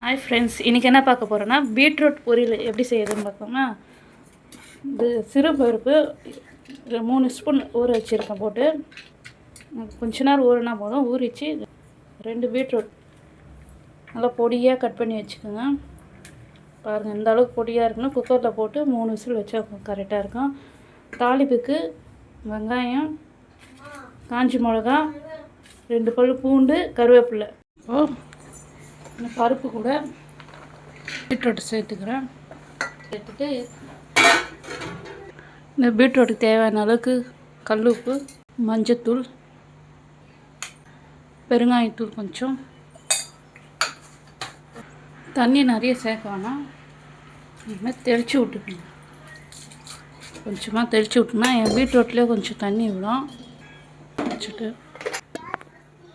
Hi friends, இன்றைக்கி என்ன பார்க்க போகிறோன்னா பீட்ரூட் பொரியல் எப்படி செய்யறதுன்னு பார்த்தோம்னா, இது சிறுபருப்பு 3 ஸ்பூன் ஊற வச்சுருக்கேன் போட்டு கொஞ்ச நேரம் ஊறினா போதும். ஊறிச்சு 2 பீட்ரூட் நல்லா பொடியாக கட் பண்ணி வச்சுக்கோங்க. பாருங்கள், இந்த அளவுக்கு பொடியாக இருக்குன்னு குக்கரில் போட்டு 3 விசில் வச்சா கரெக்டாக இருக்கும். தாளிப்புக்கு வெங்காயம், காஞ்சி மிளகா, 2 பல் பூண்டு, கருவேப்பிலை. இந்த பருப்பு கூட பீட்ரூட் சேர்த்துக்கிறேன். சேர்த்துட்டு இந்த பீட்ரூட்டுக்கு தேவையான அளவுக்கு கல் உப்பு, மஞ்சத்தூள், பெருங்காயத்தூள், கொஞ்சம் தண்ணி நிறைய சேர்க்க வேணாம். இதுமாதிரி தெளித்து விட்டுக்கணும். கொஞ்சமாக தெளித்து விட்டோம்னா என் பீட்ரூட்லேயே கொஞ்சம் தண்ணி விடும். வச்சுட்டு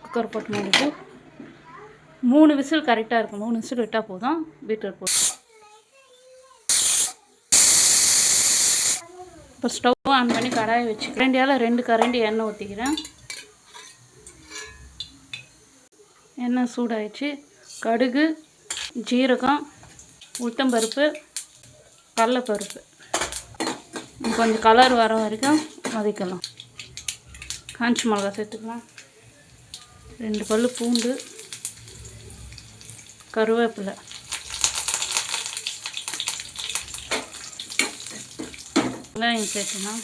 குக்கர் போட்டு மூடிட்டு 3 விசில் கரெக்டாக இருக்கும். 3 விசில் விட்டால் போதும். பீட்ரூட் போட்டு இப்போ ஸ்டவ் ஆன் பண்ணி கடாயை வச்சு கரண்டியால் 2 கரண்டி எண்ணெய் ஊற்றிக்கிறேன். எண்ணெய் சூடாகிடுச்சு. கடுகு, ஜீரகம், உளுத்தம்பருப்பு, கடலைப்பருப்பு கொஞ்சம் கலர் வர வரைக்கும் வதக்கலாம். காஞ்சி மிளகா சேர்த்துக்கலாம். 2 பல் பூண்டு, கருவேப்பிலை, வெங்காயம் சேர்த்துக்கலாம்.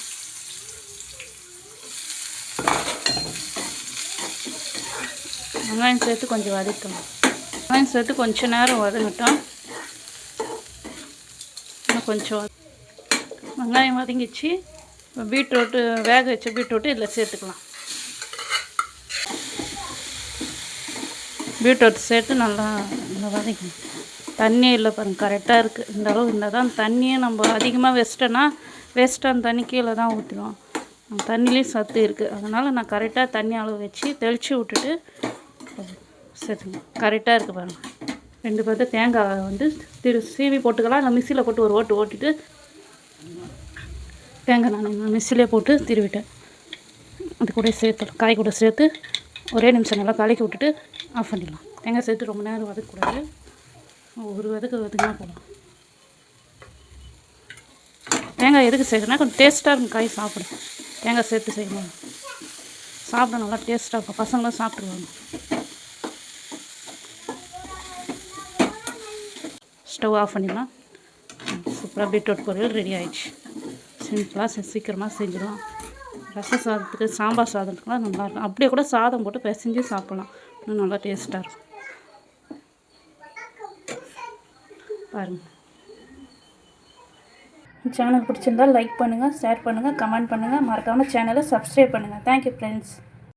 வெங்காயம் சேர்த்து கொஞ்சம் வதக்கலாம். வெங்காயம் சேர்த்து கொஞ்சம் நேரம் வதங்கட்டும். இன்னும் கொஞ்சம் வெங்காயம் வதங்கிச்சு. பீட்ரூட்டு வேக வச்ச பீட்ரூட்டு இதில் சேர்த்துக்கலாம். பீட்ரூட் சேர்த்து நல்லா வதக்கணும். தண்ணியே இல்லை பாருங்கள், கரெக்டாக இருக்குது. இந்த அளவு இருந்தால் தான். தண்ணியே நம்ம அதிகமாக வேஸ்ட்டான தண்ணி கீழே தான் ஊற்றுவோம். தண்ணிலேயும் சத்து இருக்குது. அதனால் நான் கரெக்டாக தண்ணி அளவு வச்சு தெளித்து விட்டுட்டு சேர்த்துக்கணும். கரெக்டாக இருக்குது பாருங்கள். 2 பேர்த்து தேங்காய் வந்து சீவி போட்டுக்கலாம். நான் மிக்சியில் போட்டு ஒரு ஓட்டிட்டு தேங்காய் நான் மிக்சிலே போட்டு திருவிட்டேன். அது கூட சேர்த்து காய் கூட சேர்த்து ஒரே நிமிஷம் நல்லா கலக்கி விட்டுட்டு ஆஃப் பண்ணிடலாம். தேங்காய் சேர்த்து ரொம்ப நேரம் வதக்கக்கூடாது. ஒரு வதக்கினா போகலாம். தேங்காய் எதுக்கு சேர்க்கணும்னா கொஞ்சம் டேஸ்ட்டாக இருக்கும். காய் சாப்பிடும். தேங்காய் சேர்த்து செய்யணும். சாப்பிட நல்லா டேஸ்ட்டாக இருக்கும். பசங்களும் சாப்பிட்ருவாங்க. ஸ்டவ் ஆஃப் பண்ணிடலாம். சூப்பராக பீட்ரூட் பொரியல் ரெடி ஆகிடுச்சு. சிம்பிளாக சீக்கிரமாக செஞ்சிடலாம். ரச சாதத்துக்கு, சாம்பார் சாதத்துக்குலாம் நல்லாயிருக்கும். அப்படியே கூட சாதம் போட்டு பிசைஞ்சு சாப்பிட்லாம். இன்னும் நல்லா டேஸ்ட்டாக இருக்கும். பாருங்கள். சேனல் பிடிச்சிருந்தால் லைக் பண்ணுங்கள், ஷேர் பண்ணுங்கள், கமெண்ட் பண்ணுங்கள். மறக்காமல் சேனலை சப்ஸ்கிரைப் பண்ணுங்கள். Thank you friends.